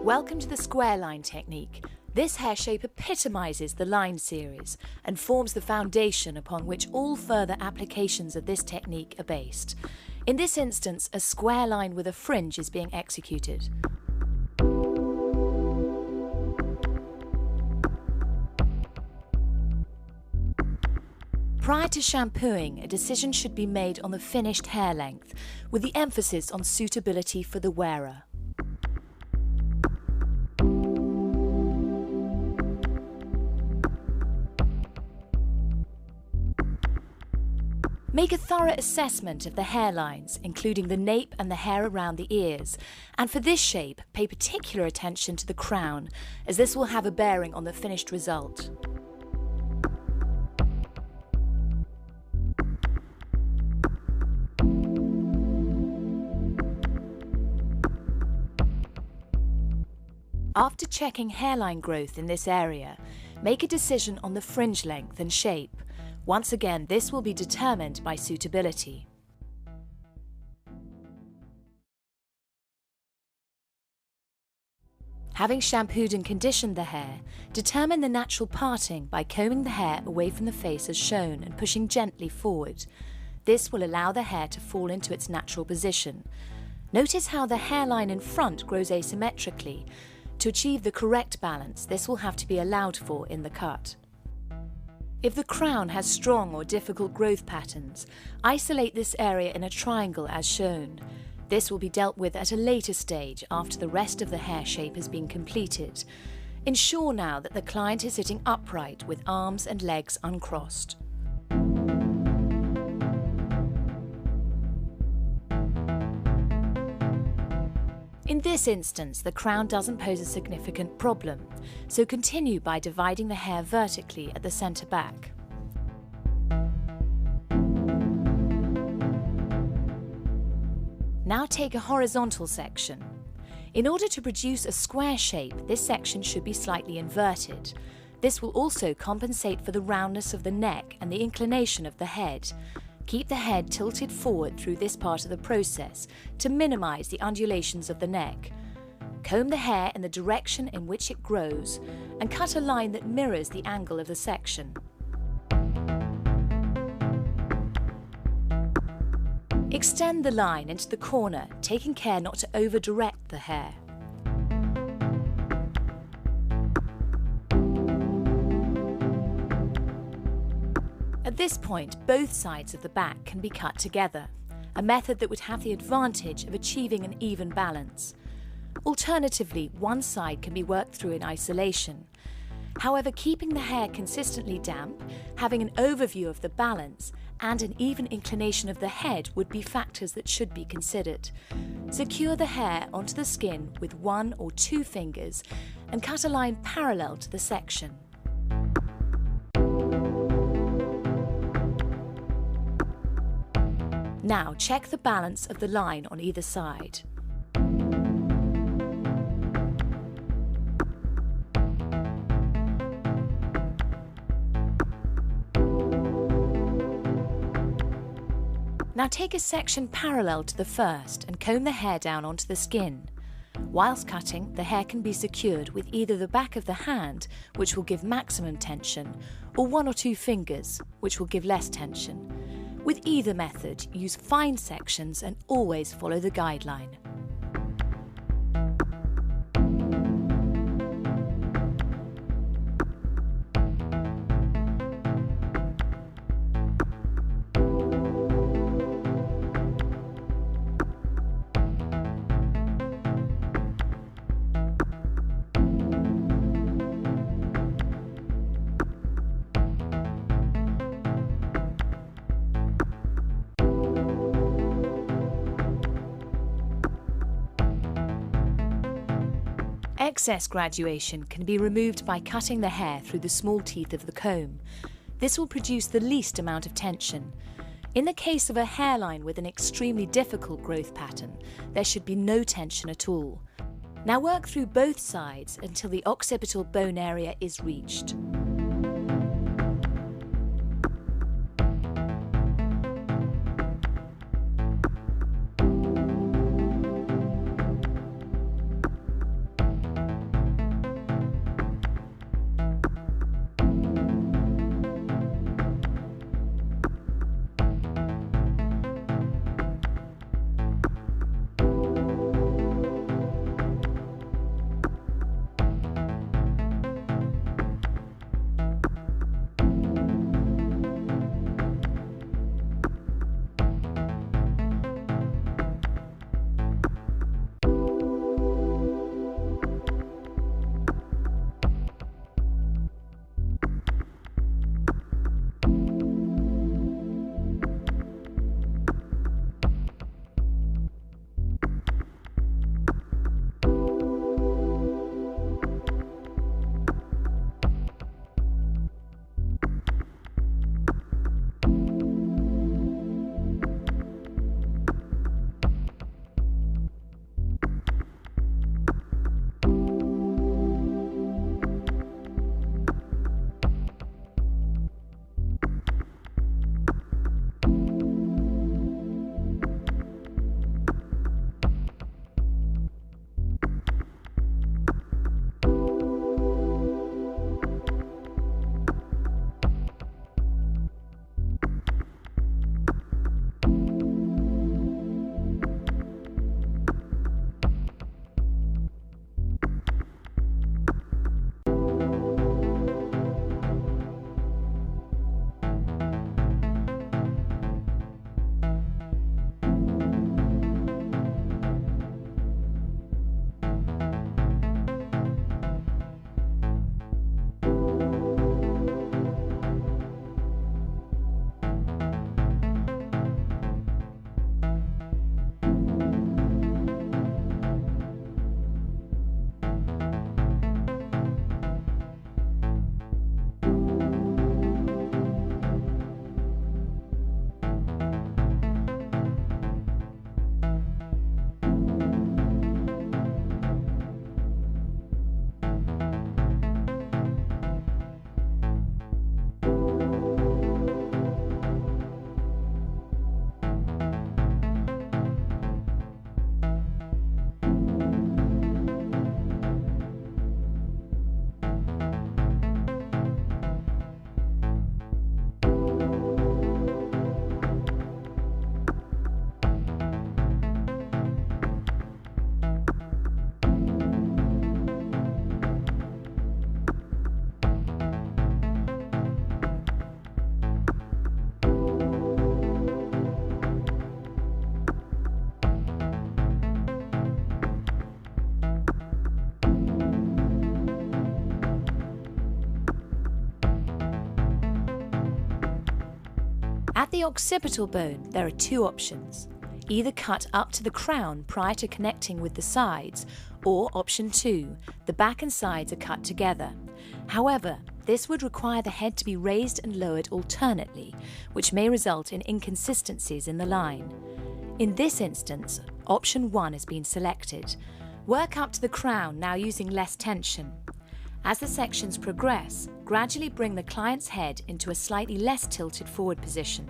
Welcome to the square line technique. This hair shape epitomizes the line series and forms the foundation upon which all further applications of this technique are based. In this instance, a square line with a fringe is being executed. Prior to shampooing, a decision should be made on the finished hair length, with the emphasis on suitability for the wearer. Make a thorough assessment of the hairlines, including the nape and the hair around the ears, and for this shape, pay particular attention to the crown, as this will have a bearing on the finished result. After checking hairline growth in this area, make a decision on the fringe length and shape. Once again, this will be determined by suitability. Having shampooed and conditioned the hair, determine the natural parting by combing the hair away from the face as shown and pushing gently forward. This will allow the hair to fall into its natural position. Notice how the hairline in front grows asymmetrically. To achieve the correct balance, this will have to be allowed for in the cut. If the crown has strong or difficult growth patterns, isolate this area in a triangle as shown. This will be dealt with at a later stage after the rest of the hair shape has been completed. Ensure now that the client is sitting upright with arms and legs uncrossed. In this instance, the crown doesn't pose a significant problem, so continue by dividing the hair vertically at the centre back. Now take a horizontal section. In order to produce a square shape, this section should be slightly inverted. This will also compensate for the roundness of the neck and the inclination of the head. Keep the head tilted forward through this part of the process to minimise the undulations of the neck. Comb the hair in the direction in which it grows and cut a line that mirrors the angle of the section. Extend the line into the corner, taking care not to over-direct the hair. At this point, both sides of the back can be cut together, a method that would have the advantage of achieving an even balance. Alternatively, one side can be worked through in isolation. However, keeping the hair consistently damp, having an overview of the balance, and an even inclination of the head would be factors that should be considered. Secure the hair onto the skin with 1 or 2 fingers and cut a line parallel to the section. Now check the balance of the line on either side. Now take a section parallel to the first and comb the hair down onto the skin. Whilst cutting, the hair can be secured with either the back of the hand, which will give maximum tension, or 1 or 2 fingers, which will give less tension. With either method, use fine sections and always follow the guideline. Excess graduation can be removed by cutting the hair through the small teeth of the comb. This will produce the least amount of tension. In the case of a hairline with an extremely difficult growth pattern, there should be no tension at all. Now work through both sides until the occipital bone area is reached. the occipital bone, there are two options. Either cut up to the crown prior to connecting with the sides, or option 2, the back and sides are cut together. However, this would require the head to be raised and lowered alternately, which may result in inconsistencies in the line. In this instance, option 1 has been selected. Work up to the crown, now using less tension. As the sections progress, gradually bring the client's head into a slightly less tilted forward position.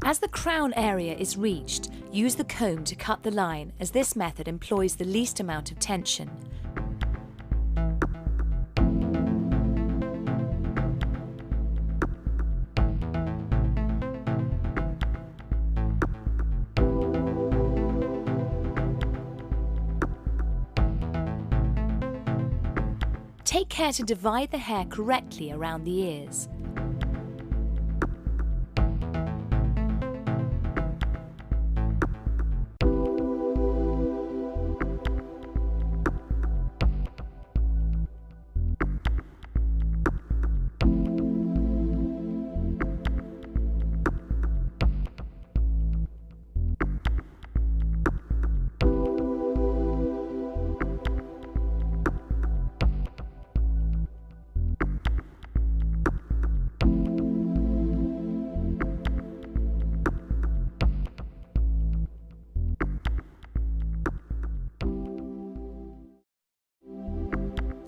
As the crown area is reached, use the comb to cut the line, as this method employs the least amount of tension. Take care to divide the hair correctly around the ears.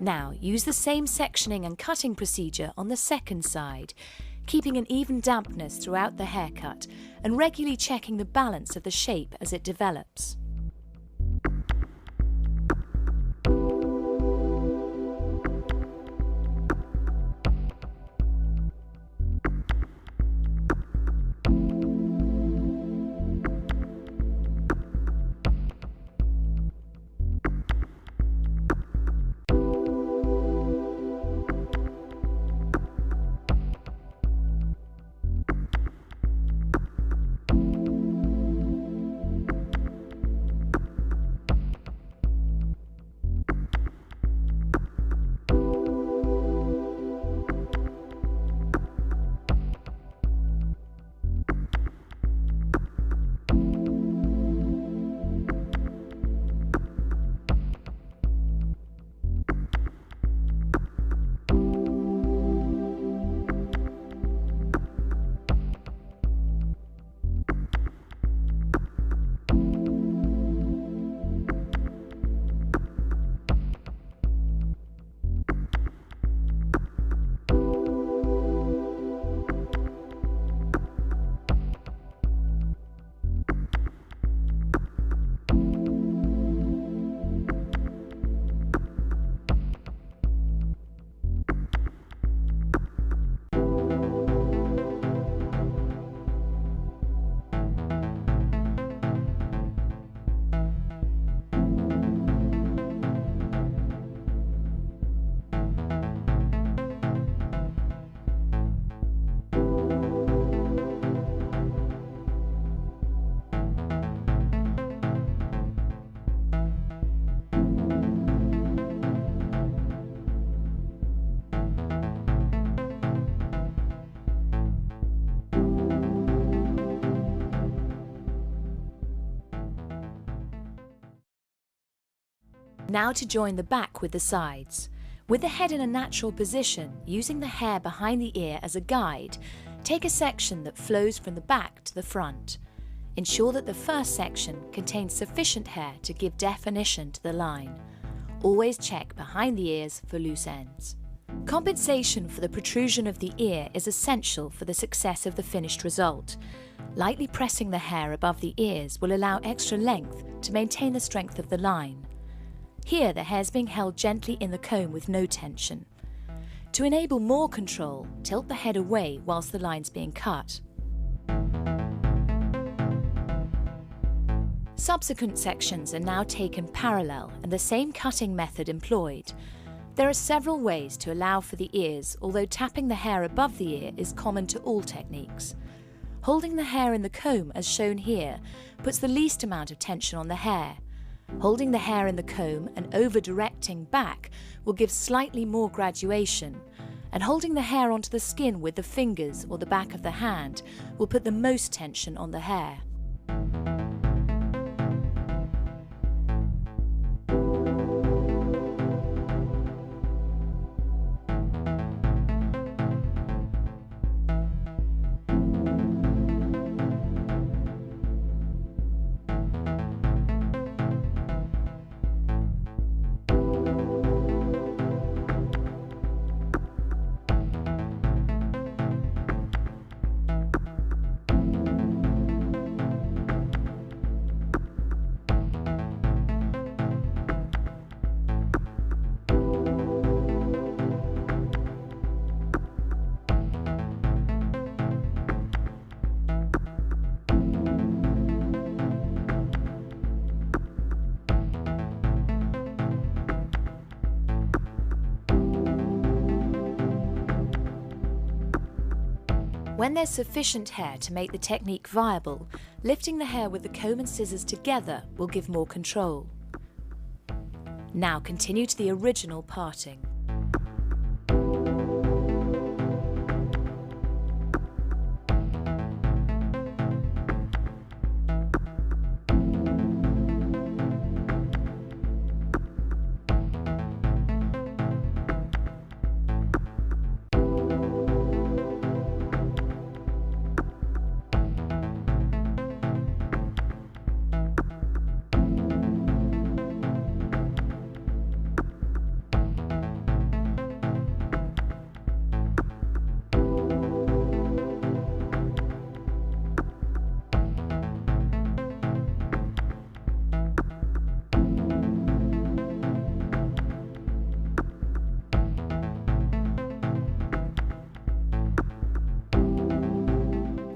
Now, use the same sectioning and cutting procedure on the second side, keeping an even dampness throughout the haircut and regularly checking the balance of the shape as it develops. Now to join the back with the sides. With the head in a natural position, using the hair behind the ear as a guide, take a section that flows from the back to the front. Ensure that the first section contains sufficient hair to give definition to the line. Always check behind the ears for loose ends. Compensation for the protrusion of the ear is essential for the success of the finished result. Lightly pressing the hair above the ears will allow extra length to maintain the strength of the line. Here the hair is being held gently in the comb with no tension. To enable more control, tilt the head away whilst the line's being cut. Subsequent sections are now taken parallel and the same cutting method employed. There are several ways to allow for the ears, although tapping the hair above the ear is common to all techniques. Holding the hair in the comb, as shown here, puts the least amount of tension on the hair. Holding the hair in the comb and over-directing back will give slightly more graduation, and holding the hair onto the skin with the fingers or the back of the hand will put the most tension on the hair. When there's sufficient hair to make the technique viable, lifting the hair with the comb and scissors together will give more control. Now continue to the original parting.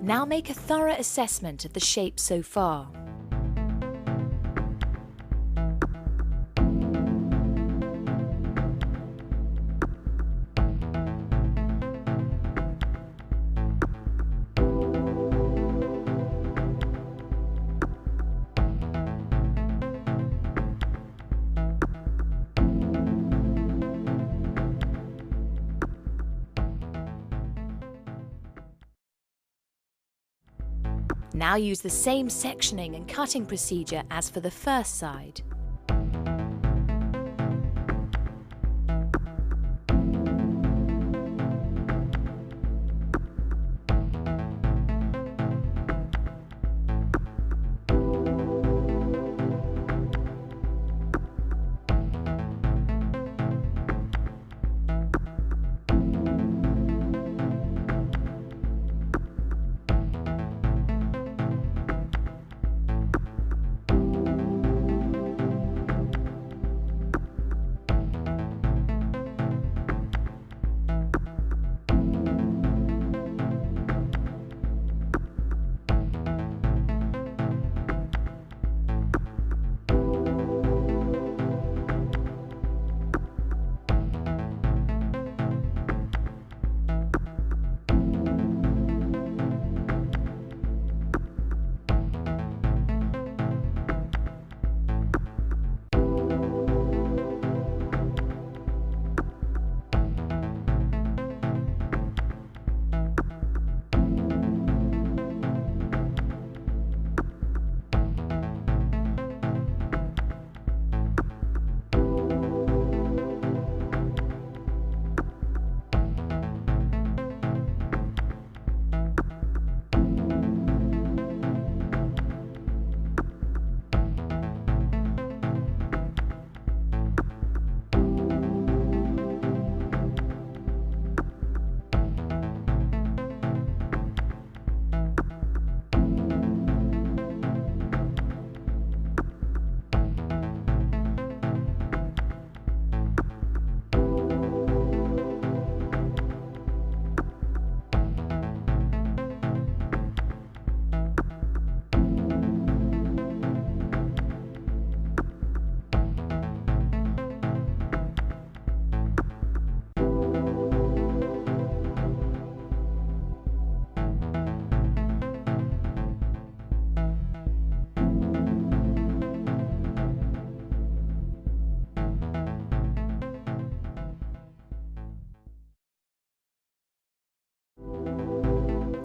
Now make a thorough assessment of the shape so far. Now use the same sectioning and cutting procedure as for the first side.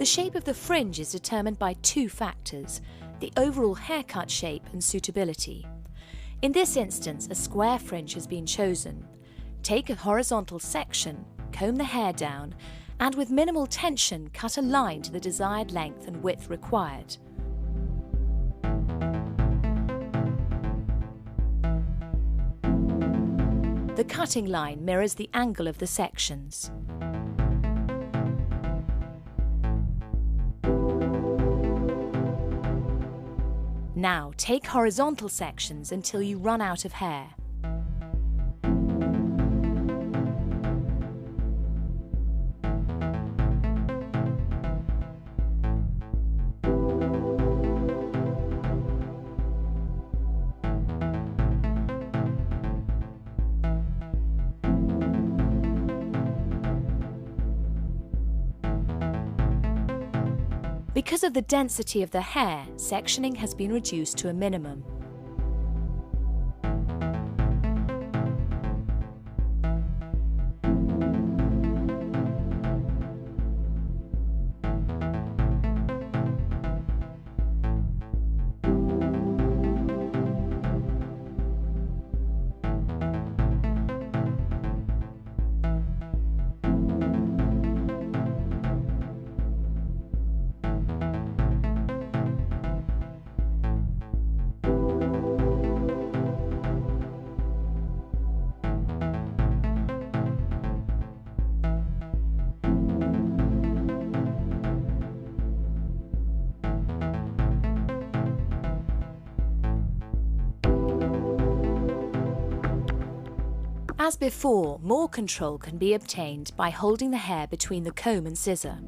The shape of the fringe is determined by two factors: the overall haircut shape and suitability. In this instance, a square fringe has been chosen. Take a horizontal section, comb the hair down, and with minimal tension, cut a line to the desired length and width required. The cutting line mirrors the angle of the sections. Now take horizontal sections until you run out of hair. Because of the density of the hair, sectioning has been reduced to a minimum. As before, more control can be obtained by holding the hair between the comb and scissor.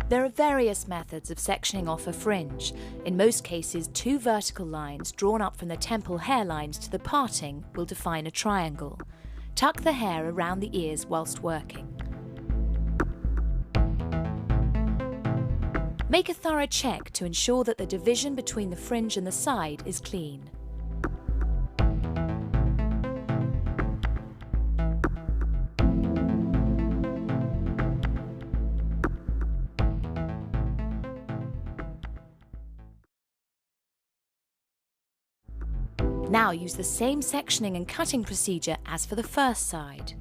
There are various methods of sectioning off a fringe. In most cases, two vertical lines drawn up from the temple hairlines to the parting will define a triangle. Tuck the hair around the ears whilst working. Make a thorough check to ensure that the division between the fringe and the side is clean. Now use the same sectioning and cutting procedure as for the first side.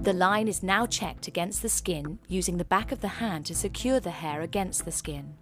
The line is now checked against the skin using the back of the hand to secure the hair against the skin.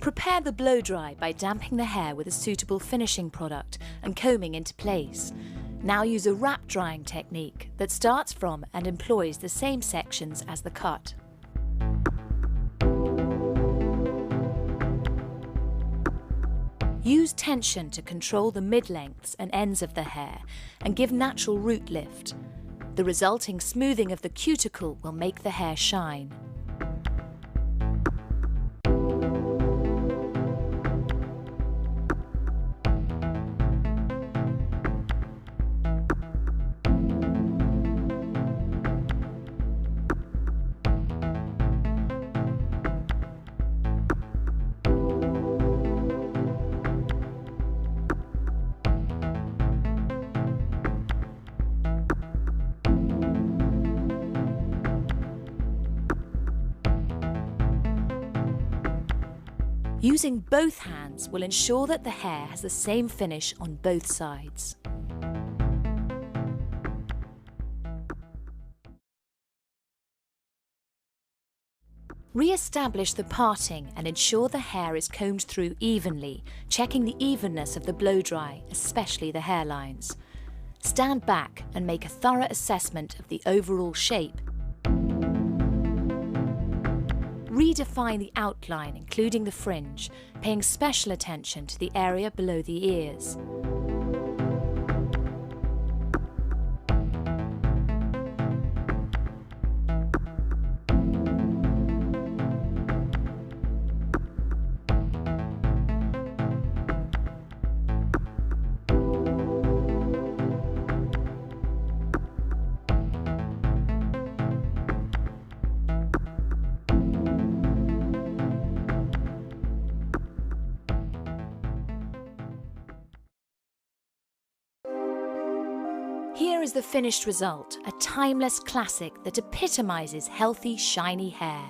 Prepare the blow dry by damping the hair with a suitable finishing product and combing into place. Now use a wrap drying technique that starts from and employs the same sections as the cut. Use tension to control the mid-lengths and ends of the hair and give natural root lift. The resulting smoothing of the cuticle will make the hair shine. Using both hands will ensure that the hair has the same finish on both sides. Re-establish the parting and ensure the hair is combed through evenly, checking the evenness of the blow dry, especially the hairlines. Stand back and make a thorough assessment of the overall shape. Redefine the outline, including the fringe, paying special attention to the area below the ears. Here is the finished result, a timeless classic that epitomizes healthy, shiny hair.